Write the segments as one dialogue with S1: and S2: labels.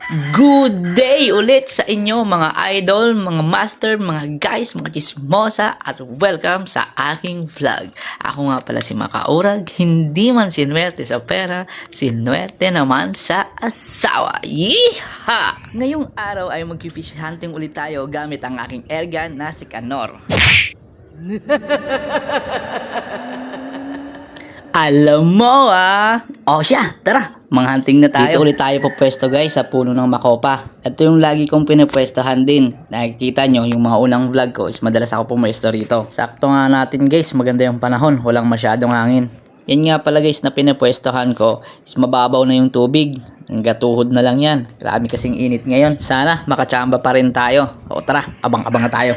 S1: Good day ulit sa inyo mga idol, mga master, mga guys, mga chismosa at welcome sa aking vlog. Ako nga pala si Makaurag, hindi man sinuwerte sa pera, sinuwerte naman sa asawa. Yeeha! Ngayong araw ay mag-fish hunting ulit tayo gamit ang aking airgun na si Canor. Alam mo O siya, tara! Manghunting na tayo. Dito ulit tayo pupwesto guys sa puno ng makopa. Ito yung lagi kong pinupwestohan din. Nakikita nyo yung mga unang vlog ko is madalas ako pumwesto rito. Sakto nga natin guys, maganda yung panahon. Walang masyadong hangin. Yan nga pala guys na pinupwestohan ko is mababaw na yung tubig. Hanggang tuhod na lang yan. Grabe kasing init ngayon. Sana makachamba pa rin tayo. O tara, abang-abang na tayo.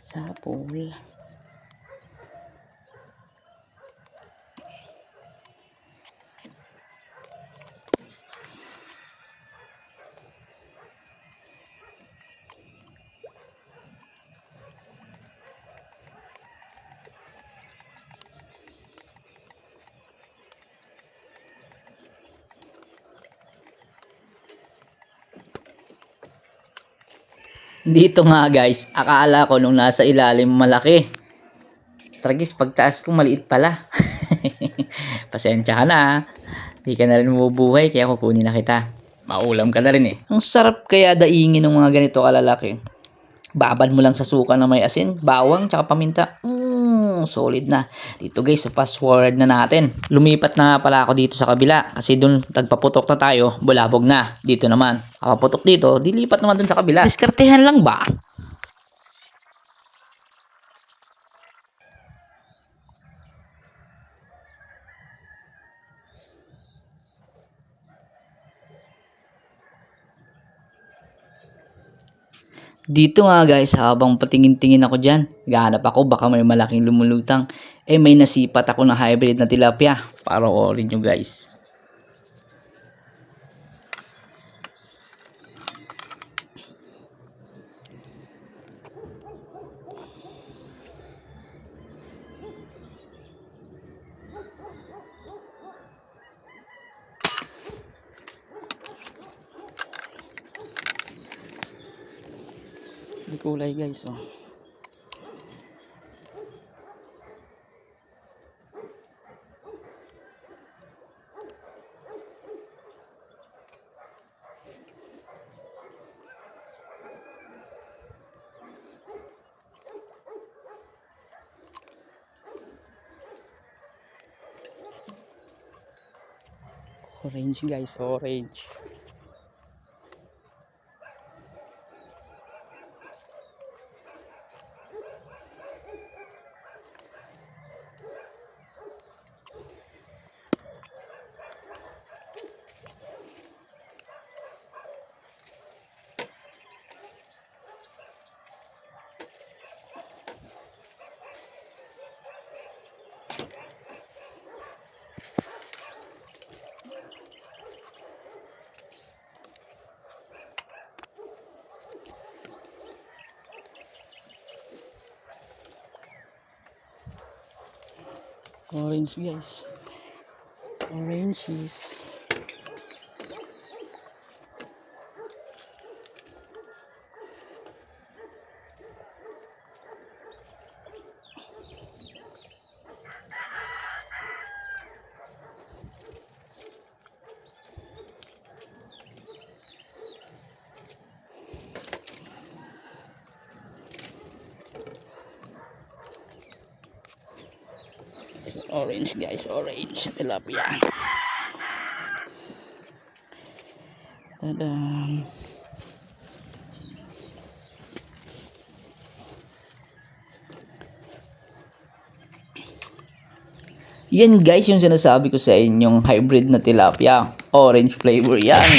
S1: Sa pool. Dito nga guys, akala ko nung nasa ilalim malaki. Tragis, pagtaas ko maliit pala. Pasensya ka na. Di ka na rin mabubuhay kaya kukunin na kita. Maulam ka na rin eh. Ang sarap kaya daingin ng mga ganito kalalaki. Babad mo lang sa suka na may asin, bawang, tsaka paminta. Solid na. Dito guys, fast forward na natin. Lumipat na pala ako dito sa kabila. Kasi dun nagpaputok na tayo, bulabog na. Dito naman, kapaputok dito, dilipat naman dun sa kabila. Diskartehan lang ba? Dito nga guys, habang patingin-tingin ako dyan, naghahanap ako, baka may malaking lumulutang. May nasipat ako na hybrid na tilapia. Para orin nyo guys. Di kulay guys Orange guys, orange. Orange guys, oranges. Orange guys, orange tilapia. Tadam. Yan guys yung sinasabi ko sa inyong hybrid na tilapia. Orange flavor yan.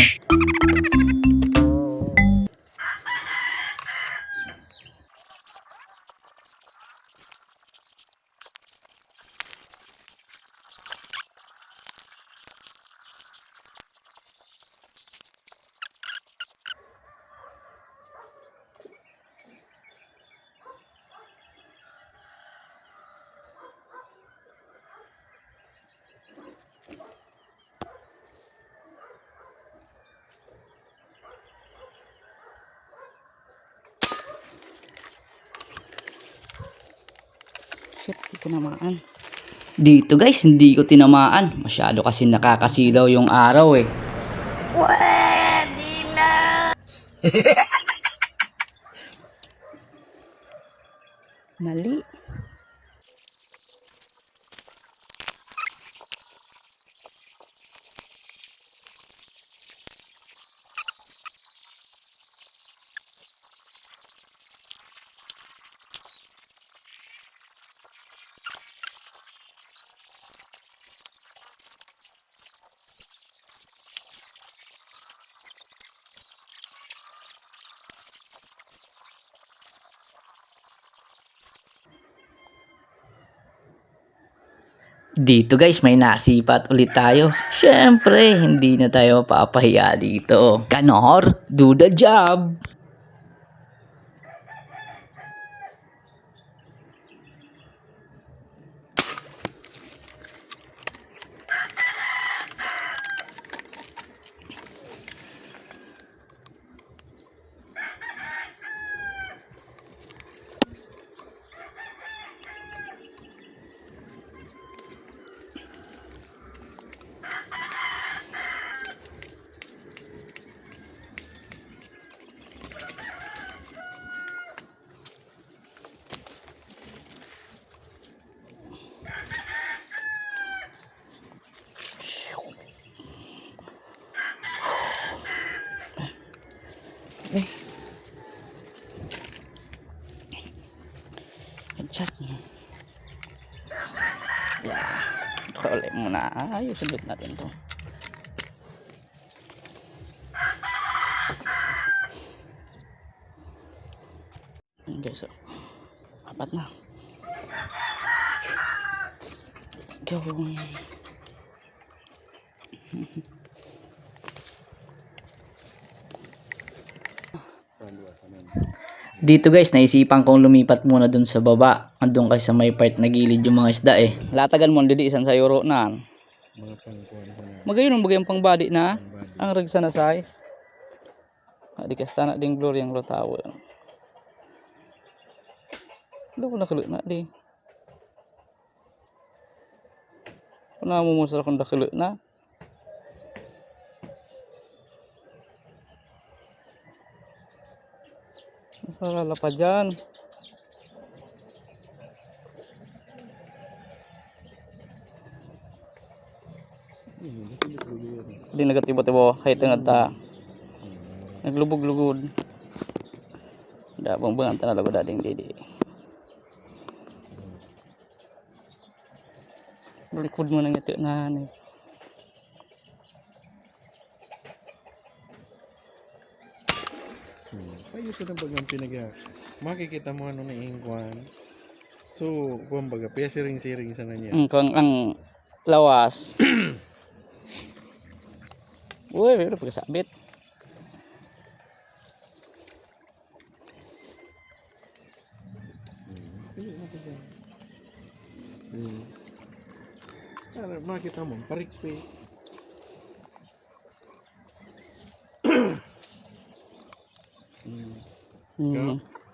S2: tinamaan.
S1: Dito guys, hindi ko tinamaan. Masyado kasi nakakasilaw yung araw eh.
S2: Pwede na! Mali.
S1: Dito guys, may nasipat ulit tayo. Syempre, hindi na tayo papahiya dito. Kanor, do the job!
S2: Headshot. Yeah. Ulit muna. Ayos, sundot natin to. Okay, so. Apat na. Let's go.
S1: Dito guys, naisipan kong lumipat muna dun sa baba. Andun kasi sa may part na gilid yung mga isda eh.
S2: Latagan mo, diliisan sa euro na. Magayon ang bagay pang body na. Ang ragsa na size. Di kasta na ding glory ang rotawo. Ano ko nakulit na di. Kung namumusal akong nakulit na. Masarala pa dyan. Di nagatibo-tibo. Kahit nga ta. Naglubog-lugod. Dabang bangan talaga dating didi. Balikod mo nang ito na hanay.
S3: Ayos na bagang pinaga. Makikita mo ano na ingkwan. So, kung baga, pia siring-siring sa nanya.
S2: Kung ang lawas. Uy, mayroon pagkasabit.
S3: Makita mo, parikpe.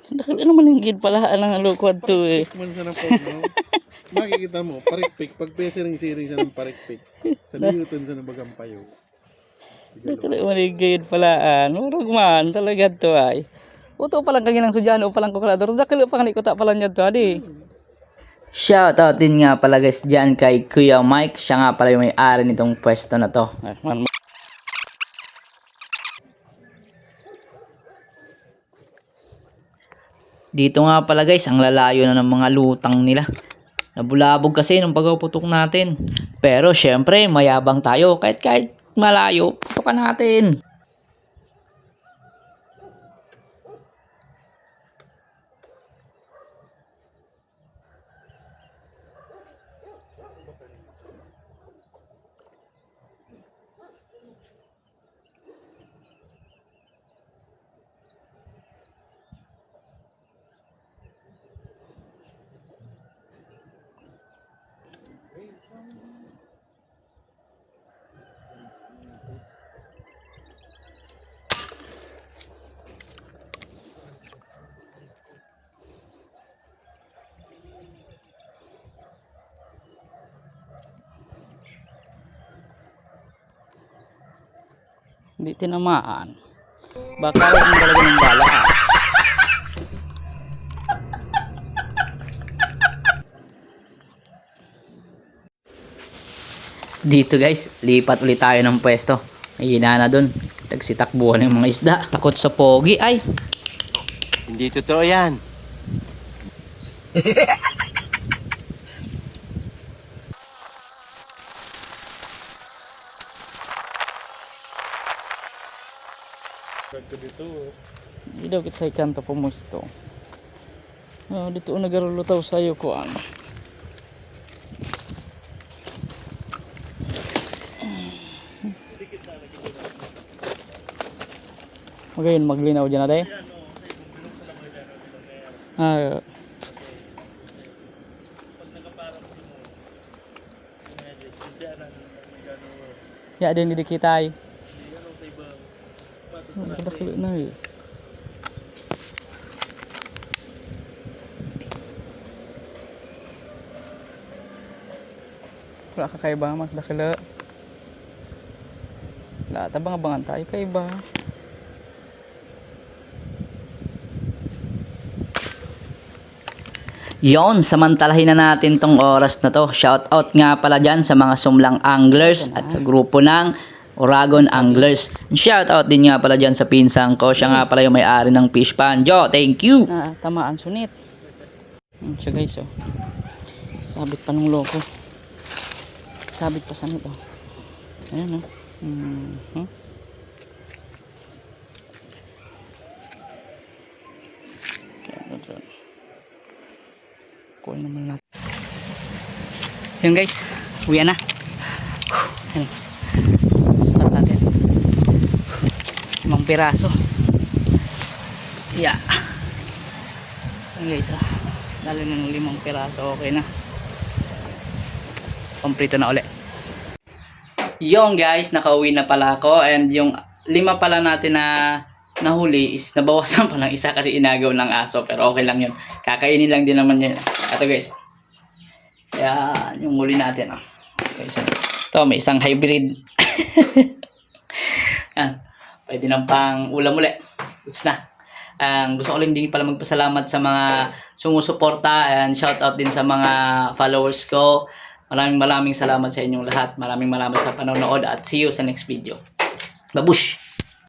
S2: Dahil ano man yung gid pala ang lukod to eh.
S3: Man sa napog, no? Makikita mo, parikpik. Pag pia siring-siring sa ng parikpik. Sa liyutan sa nabagang payo.
S2: Dahil man yung gid pala murag man talaga to ay. Uto pa lang kanginang sudyano pa lang ko kalador. Dahil pa kaniko ta pala niya to adi.
S1: Shoutout din nga pala guys dyan kay Kuya Mike. Siya nga pala yung may-ari nitong pwesto na to. Dito nga pala guys, ang lalayo na ng mga lutang nila. Nabulabog kasi nung pagpuputok natin. Pero syempre, mayabang tayo. Kahit malayo, putukan natin.
S2: Hindi tinamaan. Baka rin ang talaga ng bala.
S1: Dito guys, lipat ulit tayo ng pwesto. May na dun. Tagsitakbuhan ng mga isda. Takot sa pogi ay.
S4: Hindi totoo yan.
S2: Hindi daw kita ikan po mo ito. Dito nagarulutaw sa'yo ko ano. Magayon maglinaw dyan natin. Ya din di kita ay. Dakilo na eh. Wala ka kaiba mas dakilo. Wala tabang-abangan tayo kaiba.
S1: Yon, samantalahin na natin tong oras na to. Shout out nga pala dyan sa mga sumlang anglers at sa grupo ng Oragon Anglers. Shout out din nga pala dyan sa pinsang ko. Siya nga pala yung may-ari ng fish pan. Jo, thank you!
S2: Tamaan sunit. Siya guys oh. Sabit pa ng loko. Sabit pa sa nito. Ayan oh. Kuha naman natin.
S1: Yun guys, uwi na.
S2: Ayan. Start natin.
S1: 5 piraso. Yeah. Ayan guys, dali na ng 5 piraso. Okay na. Komplito na ulit. Yung guys, nakauwi na pala ako. And yung 5 pala natin na nahuli is nabawasan pa ng isa kasi inagaw ng aso. Pero okay lang yun. Kakainin lang din naman yun. Ito guys. Yan, yung huli natin. Okay, so, ito, may isang hybrid. Yan. Pwede nang pang ulam ulit. Gusto na. Gusto ko lang din pala magpasalamat sa mga sumusuporta and shout out din sa mga followers ko. Maraming salamat sa inyong lahat. Maraming sa panonood at see you sa next video. Babush!